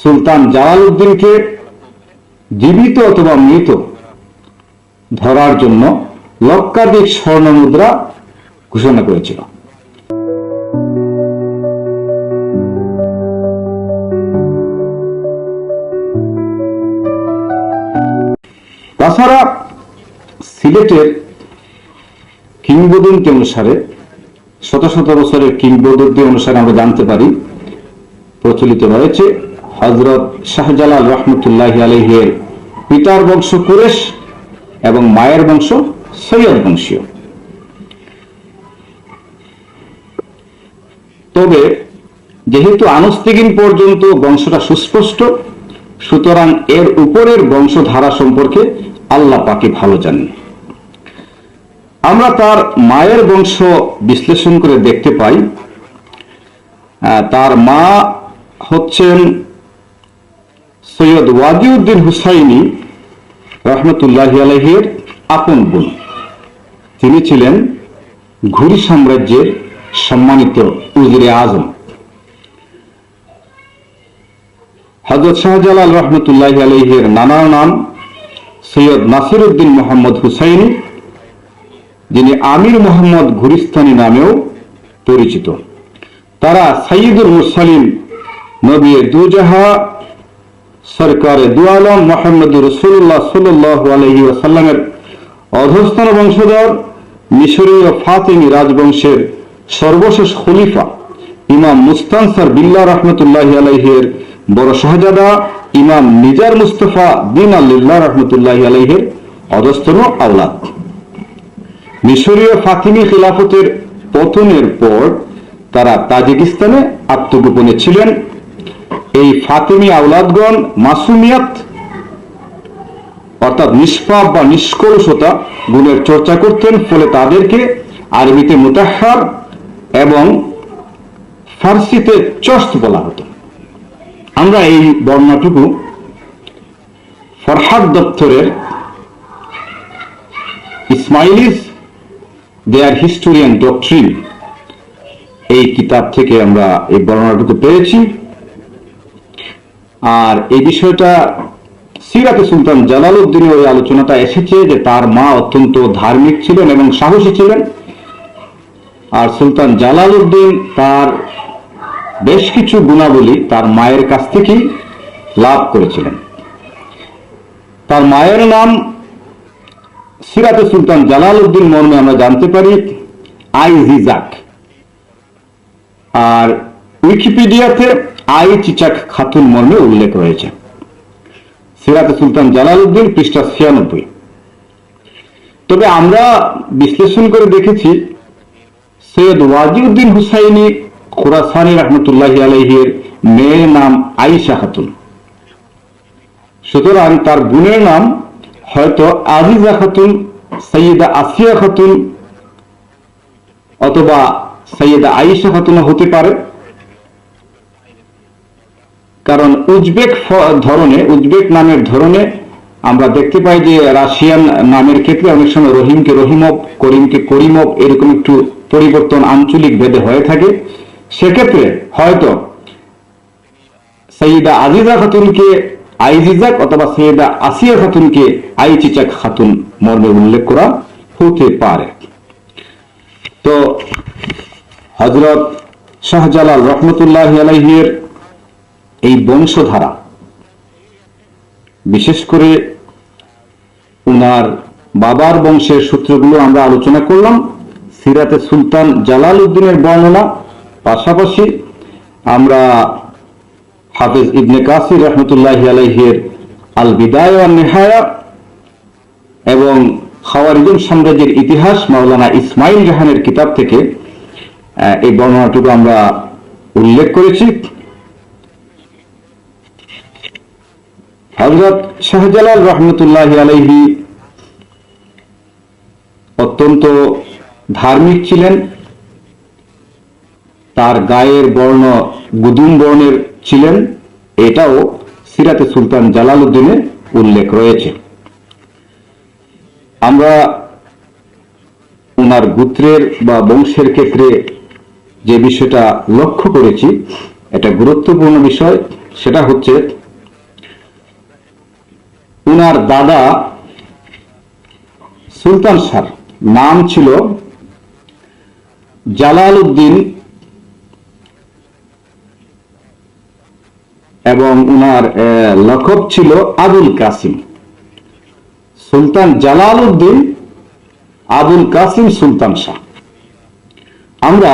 সুলতান জালালউদ্দিনকে জীবিত অথবা মৃত ধরার জন্য লক্ষাধিক স্বর্ণ মুদ্রা ঘোষণা করেছিল। তাছাড়া সিলেটের কিংবদন্তি অনুসারে, শত শত বছরের কিংবদন্তি অনুসারে আমরা জানতে পারি, প্রচলিত রয়েছে হযরত শাহজালাল রহমতুল্লাহি আলাইহির পিতার বংশ কুরেশ এবং মায়ের বংশ সৈয়দ বংশীয়। তবে যেহেতু আনস্তিগিন পর্যন্ত বংশটা সুস্পষ্ট, সুতরাং এর উপরের বংশধারা সম্পর্কে আল্লাহ পাকই ভালো জানেন। আমরা তার মায়ের বংশ বিশ্লেষণ করে দেখতে পাই, তার মা হচ্ছেন সৈয়দ ওয়াজিউদ্দিন হুসাইনি রহমতুল্লাহি আলাইহির আপন বোন। তিনি ছিলেন ঘুরি সাম্রাজ্যের সম্মানিত উজিরে আজম। হযরত শাহজালাল রহমতুল্লাহি আলাইহির নানার নাম সৈয়দ নাসিরউদ্দিন মোহাম্মদ হুসাইনি, যিনি আমির মোহাম্মদ ঘুরিস্তানি নামেও পরিচিত। তারা সাইয়্যিদুল মুরসালিন নবী দুজাহা সরকারে দু আলম মুহাম্মদুর রাসূলুল্লাহ সাল্লাল্লাহু আলাইহি ওয়াসাল্লামের অধস্তন বংশধর, মিশরীয় ফাতিমি রাজবংশের সর্বশেষ খলিফা ইমাম মুস্তানসার বিল্লাহ রহমতুল্লাহি আলাইহির বড় শাহজাদা ইমাম নিজার মুস্তাফা বিন আল্লাহ রহমতুল্লাহি আলাইহির অধস্তন আওলাদ। মিশরীয় ফাতিমি খিলাফতের পতনের পর তারা তাজিকিস্তানে আত্মগোপনে ছিলেন। এই ফাতিমি আওলাদগণ মাসুমিয়াত অর্থাৎ নিষ্পাপ বা নিষ্কলুষতা গুণের চর্চা করতেন, ফলে তাদেরকে আরবিতে মুতাহহার এবং ফার্সিতে চস্ত বলা হতো। আমরা এই বর্ণনাটুকু ফরহাদ দপ্তরের ইসমাইলিস দেয়ার হিস্টোরি অ্যান্ড ডক্ট্রিন এই কিতাব থেকে আমরা এই বর্ণনাটুকু পেয়েছি। আর এই বিষয়টা সিরাতে সুলতান জালালউদ্দিনের ওই আলোচনাটা এসেছে যে তার মা অত্যন্ত ধার্মিক ছিলেন এবং সাহসী ছিলেন, আর সুলতান জালালউদ্দিন তার বেশ কিছু গুণাবলী তার মায়ের কাছ থেকেই লাভ করেছিলেন। তার মায়ের নাম সিরাতে সুলতান জালালউদ্দিন মর্মে আমরা জানতে পারি আইজিজাক, আর উইকিপিডিয়াতে আই চিচাক খাতুন মর্মে উল্লেখ রয়েছে। সিরাতে সুলতান জালালউদ্দিন পৃষ্ঠা 96। তবে আমরা বিশ্লেষণ করে দেখেছি সৈয়দ ওয়াজিউদ্দিন হুসাইনি খুরাসানি রহমতুল্লাহি আলাইহির মেয়ের নাম আয়েশা খাতুন, সুতরাং তার বোনের নাম হয়তো আজিজা খাতুন, সৈয়দা আসিয়া খাতুন অথবা সৈয়দা আয়েশা খাতুন হতে পারে। কারণ উজবেক নামের ধরনে আমরা দেখতে পাই যে রাশিয়ান নামের ক্ষেত্রে অনেক সময় রহিমকে রহিমব, করিমকে করিমব এরকম একটু পরিবর্তন আঞ্চলিক ভেদে হয়ে থাকে। সেক্ষেত্রে হয়তো সৈয়দা আজিজা খাতুনকে আইজিজাক অথবা সৈয়দা আসিয়া খাতুনকে আইচিচাক খাতুন মর্মে উল্লেখ করা হতে পারে। তো হযরত শাহজালাল রহমতুল্লাহি আলাইহির এই বংশধারা, বিশেষ করে উনার বাবার বংশের সূত্রগুলো আমরা আলোচনা করলাম। সিরাতে সুলতান জালালউদ্দিনের বর্ণনা, পাশাপাশি আমরা হাফেজ ইবনে কাসির রহমতুল্লাহি আলাইহির আল বিদায়া ওয়ান নিহায়া এবং খাওয়ারিজম সাম্রাজ্যের ইতিহাস মাওলানা ইসমাইল রেহানের কিতাব থেকে এই বর্ণনাটুকু আমরা উল্লেখ করেছি। হযরত শাহজালাল রহমতুল্লাহি আলাইহি অত্যন্ত ধার্মিক ছিলেন। তার গায়ের বর্ণ গুদুম বর্ণের ছিলেন, এটাও সিরাতে সুলতান জালালউদ্দিনে উল্লেখ রয়েছে। আমরা ওনার গোত্রের বা বংশের ক্ষেত্রে যে বিষয়টা লক্ষ্য করেছি, এটা গুরুত্বপূর্ণ বিষয়, সেটা হচ্ছে উনার দাদা সুলতান শাহ নাম ছিল জালালউদ্দিন এবং উনার লকব ছিল আবুল কাসিম। সুলতান জালালউদ্দিন আবুল কাসিম সুলতান শাহ। আমরা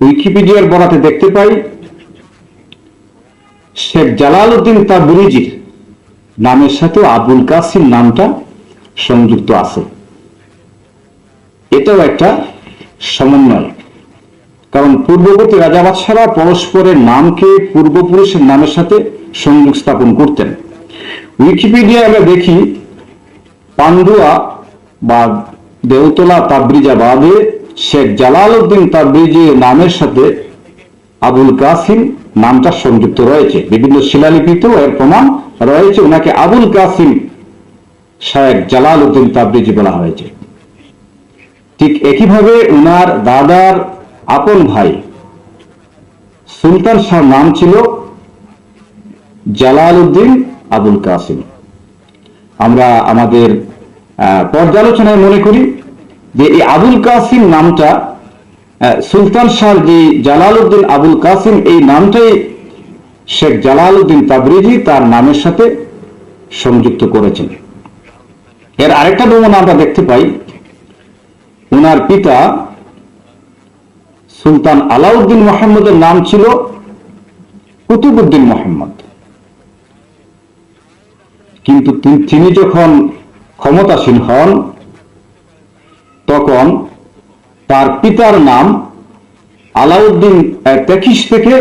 উইকিপিডিয়ার বরাতে দেখতে পাই শেখ জালালউদ্দিন তাবরিজির নামের সাথে আবুল কাসিম নামটা সংযুক্ত আছে। এটাও একটা সমন্বয়, কারণ পূর্ববর্তী রাজা বাদশাহরা পরস্পরের নামকে পূর্বপুরুষের নামের সাথে সংযোগ স্থাপন করতেন। উইকিপিডিয়ায় আমরা দেখি পান্ডুয়া বা দেওতলা তাবরিজা বাদে শেখ জালালউদ্দিন তাবরিজির নামের সাথে আবুল কাসিম নামটা সংযুক্ত রয়েছে। বিভিন্ন শিলালিপিতেও এর প্রমাণ রয়েছে, ওনাকে আবুল কাসিম শেখ জালালউদ্দিন তাবরিজি বলা হয়েছে। ঠিক একইভাবে উনার দাদার আপন ভাই সুলতান শাহ নাম ছিল জালালউদ্দিন আবুল কাসিম। আমরা আমাদের পর্যালোচনায় মনে করি যে এই আবুল কাসিম নামটা সুলতান শাহ যে জালালউদ্দিন আবুল কাসিম এই নামটাই শেখ জালালউদ্দিন তাবরিজি তার নামের সাথে সংযুক্ত করেছেন। এর আরেকটা নমুনা আমরা দেখতে পাই, উনার পিতা সুলতান আলাউদ্দিন মোহাম্মদের নাম ছিল কুতুবউদ্দিন মোহাম্মদ, কিন্তু তিনি যখন ক্ষমতাসীন হন তখন তার পিতার নাম আলাউদ্দিন তেকিস থেকে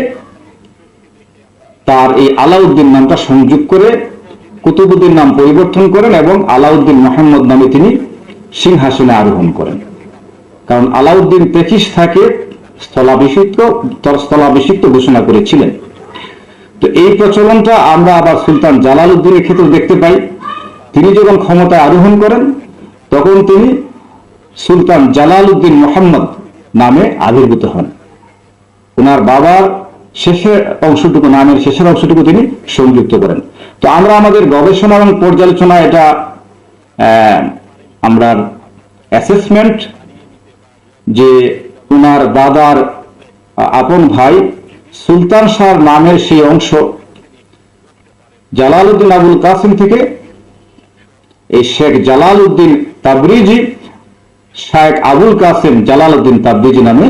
তার এই আলাউদ্দিন নামটা সংযোগ করে কুতুবউদ্দিন নাম পরিবর্তন করেন এবং আলাউদ্দিন মোহাম্মদ নামে তিনি সিংহাসনে আরোহণ করেন। কারণ আলাউদ্দিন তেকিস থাকে স্থলাভিষিক্ত ঘোষণা করেছিলেন। তো এই প্রচলনটা আমরা আবার সুলতান জালালউদ্দিনের ক্ষেত্রে দেখতে পাই। তিনি যখন ক্ষমতায় আরোহণ করেন তখন তিনি সুলতান জালালউদ্দিন মোহাম্মদ নামে আবির্ভূত হন। ওনার বাবার শেষের অংশটুকু, নামের শেষের অংশটুকু তিনি সংযুক্ত করেন। তো আমরা আমাদের গবেষণা এবং পর্যালোচনা এটা আমরা অ্যাসেসমেন্ট যে উনার দাদার আপন ভাই সুলতান শাহর নামের সেই অংশ জালালউদ্দিন আবুল কাসিম থেকে এই Sheikh Jalaluddin Tabrizi Sheikh Abul Qasim Jalaluddin Tabrizi নামে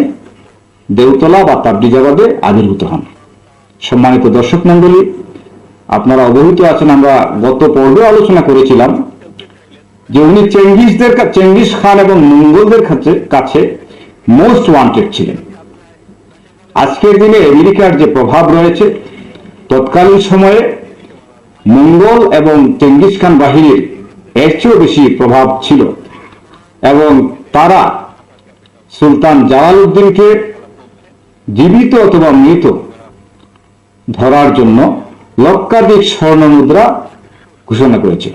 দেওতলা বা তাবরিজাবাদে আবির্ভূত হন। সম্মানিত দর্শক মন্ডলী, আপনারা অবহিত আছেন, আমরা গত পর্বে আলোচনা করেছিলাম যে উনি চেঙ্গিস খান এবং মঙ্গলদের কাছে মোস্ট ওয়ান্টেড ছিলেন। আজকের দিনে আমেরিকার যে প্রভাব রয়েছে, তৎকালীন সময়ে মঙ্গল এবং চেঙ্গিস খান বাহিনীর এর চেয়েও বেশি প্রভাব ছিল এবং তারা সুলতান জালালউদ্দিনকে জীবিত অথবা মৃত ধরার জন্য লক্ষাধিক স্বর্ণ মুদ্রা ঘোষণা করেছিল।